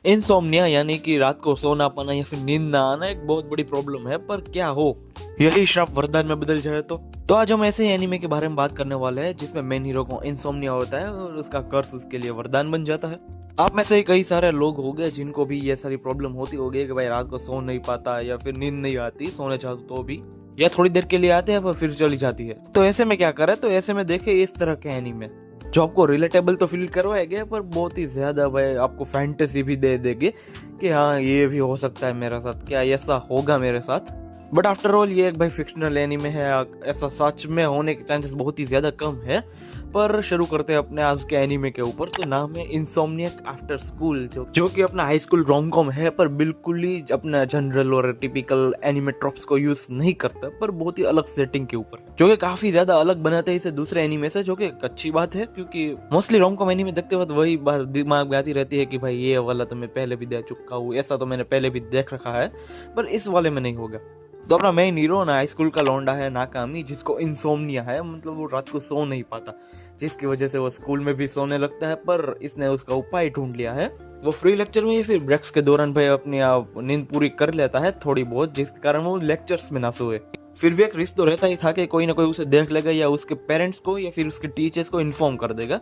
Insomnia यानी कि रात को सोना पाना या फिर नींद ना आना एक बहुत बड़ी प्रॉब्लम है, पर क्या हो यही श्राप वरदान में बदल जाए तो आज हम ऐसे एनीमे के बारे में बात करने वाले हैं जिसमें मेन हीरो को इंसोम्निया होता है और उसका कर्स उसके लिए वरदान बन जाता है। आप में से कई सारे लोग हो गए जिनको भी ये सारी प्रॉब्लम होती होगी कि भाई रात को सो नहीं पाता या फिर नींद नहीं आती, सोने चाहते तो भी, या थोड़ी देर के लिए आते हैं पर फिर चली जाती है। तो ऐसे में क्या करे, तो ऐसे में देखे इस तरह के एनीमे जो आपको रिलेटेबल तो फील करवाएंगे पर बहुत ही ज्यादा भाई आपको फैंटेसी भी दे देंगे कि हाँ ये भी हो सकता है मेरे साथ, क्या ऐसा होगा मेरे साथ। बट आफ्टर ऑल ये एक भाई फिक्शनल एनीमे है, ऐसा सच में होने के चांसेस बहुत ही ज्यादा कम है। पर शुरू करते हैं अपने आज के एनीमे के ऊपर। तो नाम है इंसोम्नियक आफ्टर स्कूल, जो कि अपना हाई स्कूल रोम-कॉम है, पर बिल्कुल ही अपना जनरल और टिपिकल एनीमे ट्रॉप्स को यूज नहीं करता, पर बहुत ही अलग सेटिंग के ऊपर, जो कि काफी ज्यादा अलग बनाते हैं इसे दूसरे एनीमे से, जो कि एक अच्छी बात है क्योंकि मोस्टली रोम-कॉम एनीमे देखते वक्त वही बार दिमाग में आती रहती है कि भाई ये वाला तो मैं पहले भी देख चुका हूँ, ऐसा तो मैंने पहले भी देख रखा है, पर इस वाले में नहीं होगा। तो अपना मेन हीरो ना हाई स्कूल का लौंडा है नाकामी, जिसको इंसोम्निया है, मतलब वो रात को सो नहीं पाता, जिसकी वजह से वो स्कूल में भी सोने लगता है। पर इसने उसका उपाय ढूंढ लिया है। वो फ्री लेक्चर में या फिर ब्रेक्स के दौरान भाई अपनी नींद पूरी कर लेता है थोड़ी बहुत, जिसके कारण वो लेक्चर्स में ना सोए। फिर भी एक रिस्क तो रहता ही था कि कोई ना कोई उसे देख लेगा या उसके पेरेंट्स को या फिर उसके टीचर्स को इन्फॉर्म कर देगा,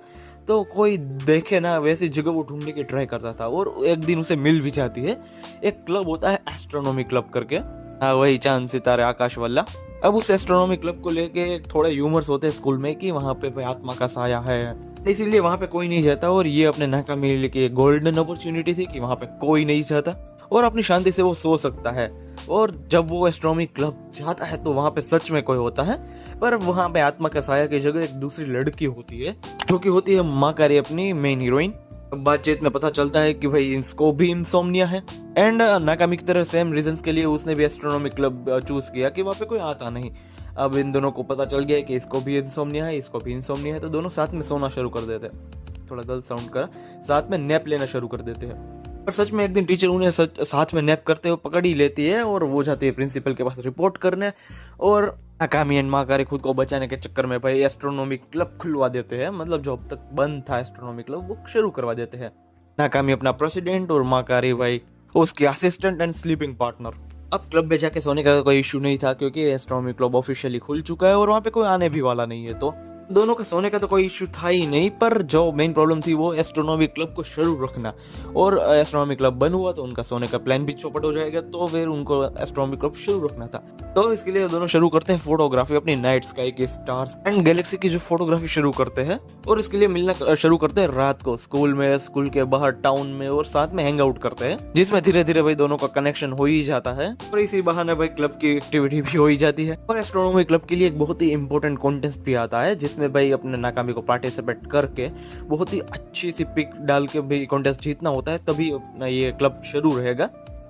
तो कोई देखे ना वैसी जगह वो ढूंढने की ट्राई करता था। और एक दिन उसे मिल भी जाती है। एक क्लब होता है एस्ट्रोनॉमी क्लब करके, हाँ वही चांद सितारे आकाश वाला। अब उस एस्ट्रोनॉमी क्लब को लेके थोड़े ह्यूमर्स होते हैं स्कूल में कि वहाँ पे आत्मा का साया है, इसीलिए वहाँ पे कोई नहीं जाता। और ये अपने नाकामी के लिए गोल्डन अपॉर्चुनिटी थी कि वहाँ पे कोई नहीं जाता और अपनी शांति से वो सो सकता है। और जब वो एस्ट्रोनॉमी क्लब जाता है तो वहाँ पे सच में कोई होता है, पर वहाँ पे आत्मा का साया की जगह एक दूसरी लड़की होती है, जो कि होती है माकारी, अपनी मेन हीरोइन। बातचीत में पता चलता है कि भाई इसको भी इंसोम्निया है, एंड नाकामी की तरह सेम रीजंस के लिए उसने भी एस्ट्रोनॉमी क्लब चूज किया कि वहाँ पे कोई आता नहीं। अब इन दोनों को पता चल गया है कि इसको भी इंसोम्निया है, इसको भी इंसोम्निया है, तो दोनों साथ में सोना शुरू कर देते हैं। थोड़ा गलत साउंड करा, साथ में नैप लेना शुरू कर देते हैं। पर सच में एक दिन टीचर उन्हें साथ में नैप करते हुए पकड़ ही लेती है और वो जाती है प्रिंसिपल के पास रिपोर्ट करने। और नाकामी एंड माकारी खुद को बचाने के चक्कर में भाई एस्ट्रोनॉमी क्लब खुलवा देते हैं, मतलब जो अब तक बंद था एस्ट्रोनॉमी क्लब वो शुरू करवा देते हैं। नाकामी अपना प्रेसिडेंट और माकारी भाई उसकी असिस्टेंट एंड स्लीपिंग पार्टनर। अब क्लब में जाके सोने का कोई इशू नहीं था क्योंकि एस्ट्रोनॉमी क्लब ऑफिशियली खुल चुका है और वहाँ पे कोई आने भी वाला नहीं है, तो दोनों का सोने का तो कोई इशू था ही नहीं। पर जो मेन प्रॉब्लम थी वो एस्ट्रोनॉमी क्लब को शुरू रखना, और एस्ट्रोनॉमी क्लब बन हुआ तो उनका सोने का प्लान भी चौपट हो जाएगा, तो फिर उनको एस्ट्रोनॉमी क्लब शुरू रखना था। तो इसके लिए दोनों शुरू करते हैं फोटोग्राफी, अपनी नाइट स्काई की, स्टार्स एंड गैलेक्सी की जो फोटोग्राफी शुरू करते हैं। और इसके लिए मिलना शुरू करते हैं रात को स्कूल में, स्कूल के बाहर टाउन में, और साथ में हैंग आउट करते हैं, जिसमें धीरे धीरे भाई दोनों का कनेक्शन हो ही जाता है और इसी बहाने भाई क्लब की एक्टिविटी भी हो ही जाती है। और एस्ट्रोनॉमी क्लब के लिए एक बहुत ही इंपॉर्टेंट कॉन्टेस्ट भी आता है, जिसमें भाई अपने नाकामी को पार्टिसिपेट करके बहुत ही अच्छी सी पिक डाल के भी कॉन्टेस्ट जीतना होता है, तभी अपना ये क्लब शुरू रहेगा।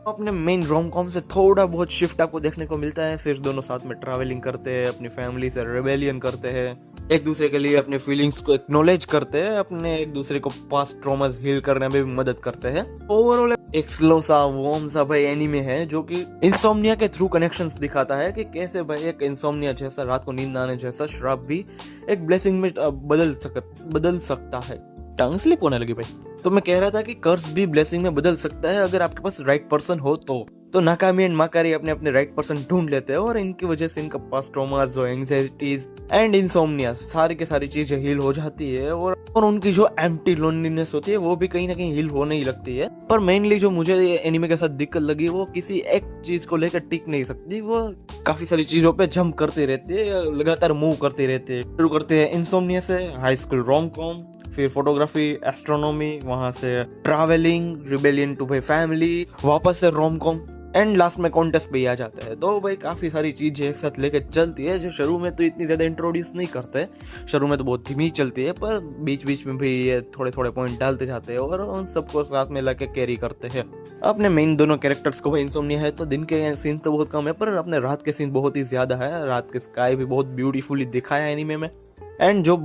अपने मेन रोम-कॉम से थोड़ा बहुत शिफ्ट आपको देखने को मिलता है। फिर दोनों साथ में ट्रैवलिंग करते हैं, अपनी फैमिली से रिबेलियन करते हैं, एक दूसरे के लिए अपने फीलिंग्स को एक्नॉलेज करते हैं, अपने एक दूसरे को पास्ट ट्रॉमास हील करने में भी मदद करते हैं। ओवरऑल एक स्लो सा वार्म सा भाई एनीमे है जो कि इंसोम्निया के थ्रू कनेक्शंस दिखाता है कि कैसे भाई एक इंसोम्निया जैसा, रात को नींद आने जैसा श्राप भी एक ब्लेसिंग में बदल सकता है। टंग स्लिप होने लगी भाई। तो मैं कह रहा था कि कर्स भी ब्लेसिंग में बदल सकता है अगर आपके पास राइट पर्सन हो तो नाकामी एंड माकारी अपने अपने राइट पर्सन ढूंढ लेते हैं और इनकी वजह से इनका पास्ट ट्रॉमास, जो एंजाइटीज एंड इंसोम्निया, सारी की सारी चीजें हील हो जाती है। और उनकी जो एम्प्टी लोनलीनेस होती है वो भी कहीं ना कहीं हील होने ही लगती है। पर मेनली जो मुझे एनिमे के साथ दिक्कत लगी वो किसी एक चीज को लेकर टिक नहीं सकती, वो काफी सारी चीजों पे जंप करते रहते हैं, लगातार मूव करते रहते हैं। शुरू करते हैं इंसोम्निया से, हाई स्कूल रोम-कॉम, फिर फोटोग्राफी, एस्ट्रोनॉमी, वहां से ट्रैवलिंग, रिबेलियन टू भाई फैमिली, वापस से रोम-कॉम, एंड लास्ट में कॉन्टेस्ट पे आ जाता है। तो भाई काफी सारी चीजें एक साथ लेके चलती है, जो शुरू में तो इतनी ज्यादा इंट्रोड्यूस नहीं करते, शुरू में तो बहुत धीमी चलती है, पर बीच बीच में भी ये थोड़े थोड़े पॉइंट डालते जाते हैं और उन सबको साथ में लाके कैरी करते हैं। अपने मेन दोनों कैरेक्टर्स को भाई इंसोम्निया है तो दिन के सीन तो बहुत कम है, पर अपने रात के सीन बहुत ही ज्यादा है। रात के स्काई भी बहुत ब्यूटीफुली दिखाया है एनीमे में। एंड जो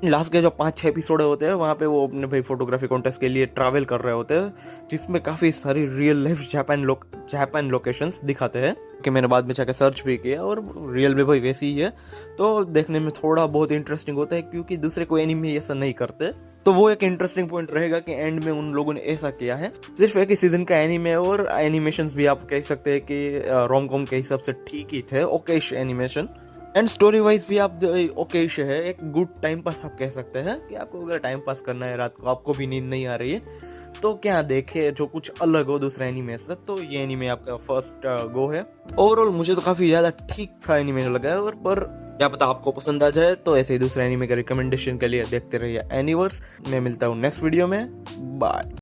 लास्ट के जो 5-6 एपिसोड होते हैं वहाँ पे वो अपने भाई फोटोग्राफी कॉन्टेस्ट के लिए ट्रैवल कर रहे होते हैं, जिसमें काफ़ी सारी रियल लाइफ जापान लोकेशंस दिखाते हैं कि मैंने बाद में जाकर सर्च भी किया और रियल में भाई वैसी ही है। तो देखने में थोड़ा बहुत इंटरेस्टिंग होता है क्योंकि दूसरे कोई एनीमे ऐसा नहीं करते। तो वो एक इंटरेस्टिंग पॉइंट रहेगा कि एंड में उन लोगों ने ऐसा किया है। सिर्फ एक ही सीजन का एनीमे और एनिमेशंस भी आप कह सकते हैं कि रोम कॉम के हिसाब से ठीक ही थे, Okesh animation and story wise भी आप ओकेश है, एक गुड टाइम पास आप कह सकते हैं कि आपको अगर टाइम पास करना है रात को, आपको भी नींद नहीं आ रही है, तो क्या देखे जो कुछ अलग हो दूसरा एनीमे से, तो ये एनीमे आपका फर्स्ट गो है। ओवरऑल मुझे तो काफी ज्यादा ठीक सा एनीमे लगा है, और पर क्या पता आपको पसंद आ जाए, तो ऐसे ही दूसरे एनीमे के रिकमेंडेशन के लिए देखते रहिए एनीवर्स। मैं मिलता हूँ नेक्स्ट वीडियो में, बाय।